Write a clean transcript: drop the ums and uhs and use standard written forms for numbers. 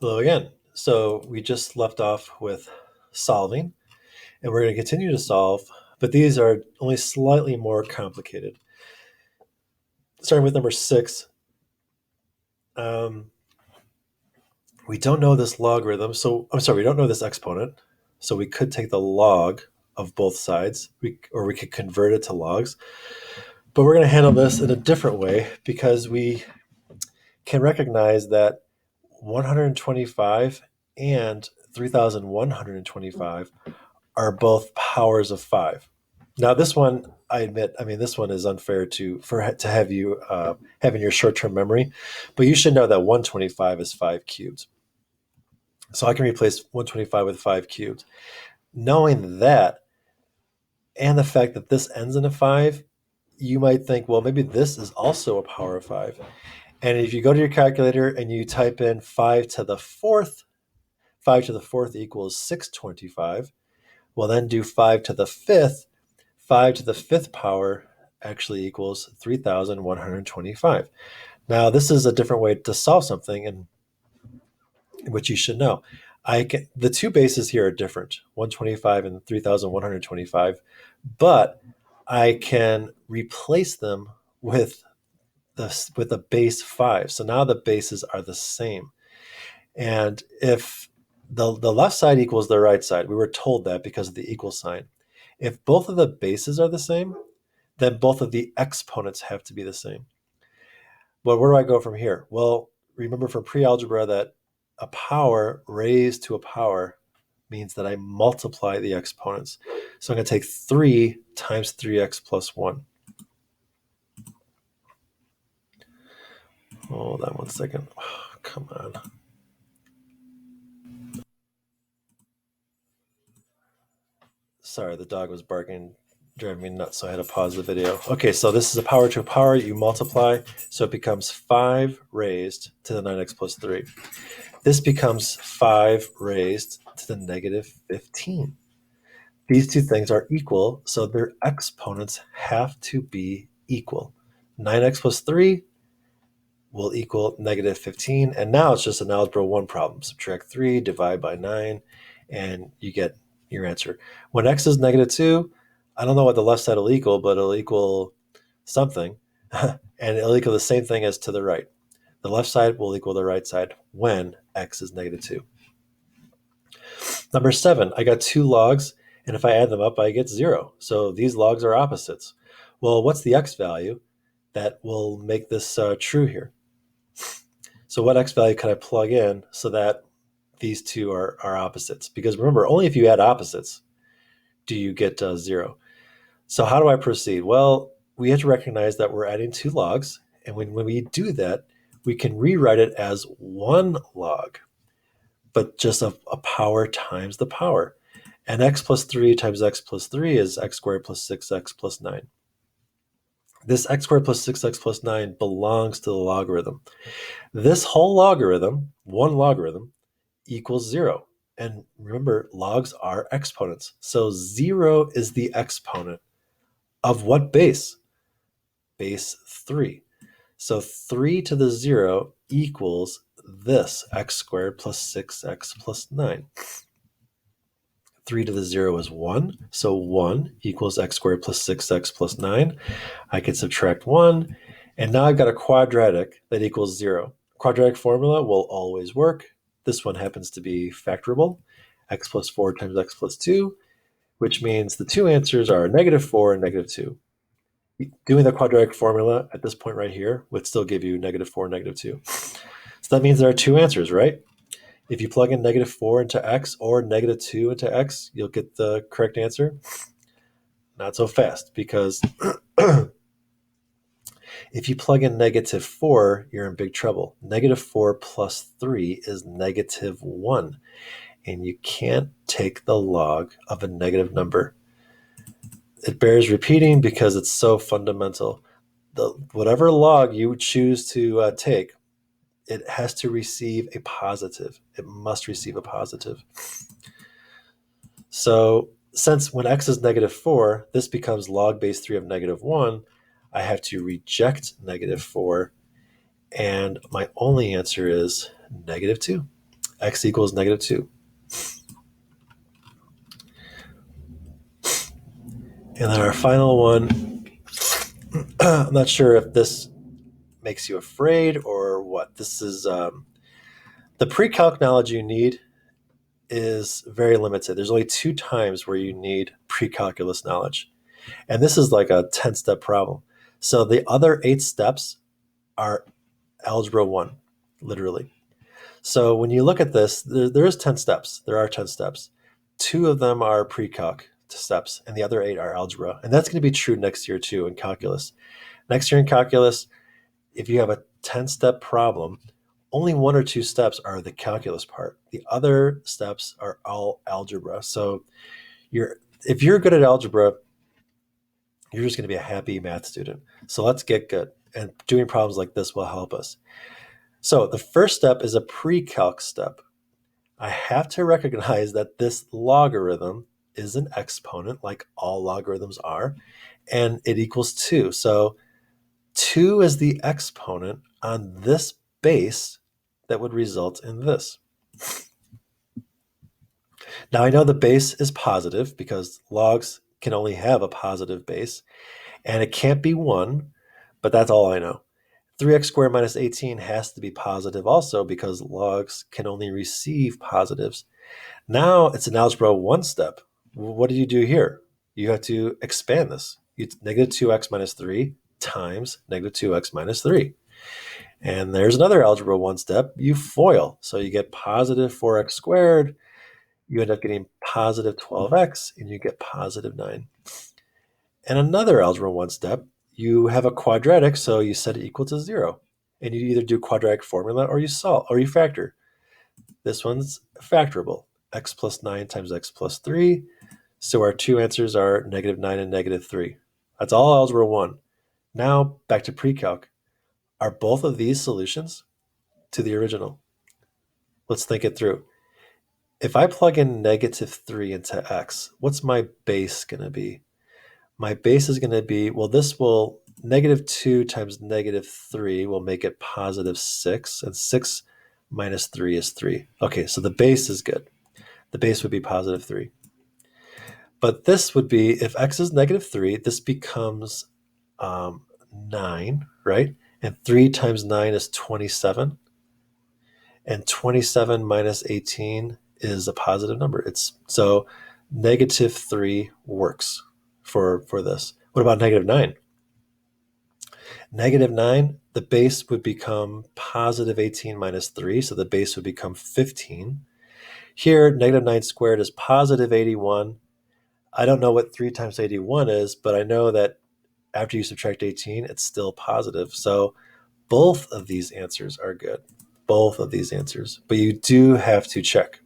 Hello again. So we just left off with solving, and we're going to continue to solve, but these are only slightly more complicated. Starting with number 6, um, we don't know this logarithm, so I'm sorry, we don't know this exponent, so we could take the log of both sides, or we could convert it to logs, but we're going to handle this in a different way because we can recognize that 125 and 3,125 are both powers of 5. Now, this one, I admit, this one is unfair to have you having your short term memory, but you should know that 125 is 5 cubed. So I can replace 125 with 5 cubed. Knowing that, and the fact that this ends in a 5, you might think, well, maybe this is also a power of 5. And if you go to your calculator and you type in 5 to the fourth, 5 to the fourth equals 625. Well, then do 5 to the fifth. 5 to the fifth power actually equals 3,125. Now, this is a different way to solve something, and which you should know. The two bases here are different, 125 and 3,125, but I can replace them with a base 5. So now the bases are the same. And if the left side equals the right side, we were told that because of the equal sign. If both of the bases are the same, then both of the exponents have to be the same. But where do I go from here? Well, remember from pre-algebra that a power raised to a power means that I multiply the exponents. So I'm going to take 3 times 3x plus 1. Hold on one second. Oh, come on. Sorry, the dog was barking, driving me nuts, so I had to pause the video. Okay, so this is a power to a power. You multiply, so it becomes 5 raised to the 9x plus 3. This becomes 5 raised to the negative 15. These two things are equal, so their exponents have to be equal. 9x plus 3 will equal negative 15, and now it's just an algebra 1 problem. Subtract 3, divide by 9, and you get your answer. When x is negative 2, I don't know what the left side will equal, but it'll equal something, and it'll equal the same thing as to the right. The left side will equal the right side when x is negative 2. Number 7, I got 2 logs, and if I add them up, I get 0. So these logs are opposites. Well, what's the x value that will make this true here? So what x value can I plug in so that these two are opposites? Because remember, only if you add opposites do you get 0. So how do I proceed? Well, we have to recognize that we're adding 2 logs, and when we do that, we can rewrite it as 1 log, but just a power times the power. And x plus 3 times x plus 3 is x squared plus 6x plus 9. This x squared plus 6x plus 9 belongs to the logarithm. This whole logarithm, 1 logarithm, equals 0. And remember, logs are exponents. So 0 is the exponent of what base? Base 3. So 3 to the 0 equals this, x squared plus 6x plus 9. 3 to the 0 is 1, so 1 equals x squared plus 6x plus 9. I can subtract 1, and now I've got a quadratic that equals 0. Quadratic formula will always work. This one happens to be factorable, x plus 4 times x plus 2, which means the two answers are negative 4 and negative 2. Doing the quadratic formula at this point right here would still give you negative 4 and negative 2. So that means there are two answers, right? If you plug in negative 4 into x or negative 2 into x, you'll get the correct answer. Not so fast, because if you plug in negative 4, you're in big trouble. Negative 4 plus 3 is negative 1, and you can't take the log of a negative number. It bears repeating because it's so fundamental. Whatever log you choose to take, it has to receive a positive. It must receive a positive. So since when x is negative 4, this becomes log base 3 of negative 1, I have to reject negative 4, and my only answer is negative 2. x equals -2. And then our final one, I'm not sure if this makes you afraid or what. This is the pre-calc knowledge you need is very limited. There's only 2 times where you need pre-calculus knowledge. And this is like a 10-step problem. So the other 8 steps are algebra 1, literally. So when you look at this, there is 10 steps. There are 10 steps. 2 of them are pre-calc steps, and the other 8 are algebra. And that's going to be true next year too in calculus. Next year in calculus, if you have a 10-step problem, only 1 or 2 steps are the calculus part. The other steps are all algebra. So if you're good at algebra, you're just going to be a happy math student. So let's get good. And doing problems like this will help us. So the first step is a pre-calc step. I have to recognize that this logarithm is an exponent, like all logarithms are, and it equals 2. So 2 is the exponent on this base that would result in this. Now I know the base is positive because logs can only have a positive base, and it can't be 1, but that's all I know. 3x squared minus 18 has to be positive also because logs can only receive positives. Now it's an algebra 1 step. What do you do here? You have to expand this. It's -2x minus 3 times -2x minus 3. And there's another algebra 1 step. You FOIL. So you get positive 4x squared. You end up getting positive 12x, and you get positive 9. And another algebra 1 step, you have a quadratic, so you set it equal to 0. And you either do quadratic formula or you solve, or you factor. This one's factorable. X plus 9 times x plus 3. So our 2 answers are -9 and -3. That's all algebra 1. Now back to pre-calc. Are both of these solutions to the original? Let's think it through. If I plug in -3 into x, what's my base going to be? My base is going to be, well, this will, -2 times -3 will make it +6, and 6 minus 3 is 3. Okay, so the base is good. The base would be +3. But this would be, if x is -3, this becomes 9, right? And 3 times 9 is 27. And 27 minus 18 is a positive number. So -3 works for this. What about -9? -9, the base would become +18 minus 3, so the base would become 15. Here, -9 squared is +81. I don't know what 3 times 81 is, but I know that after you subtract 18, it's still positive. So both of these answers are good. Both of these answers. But you do have to check.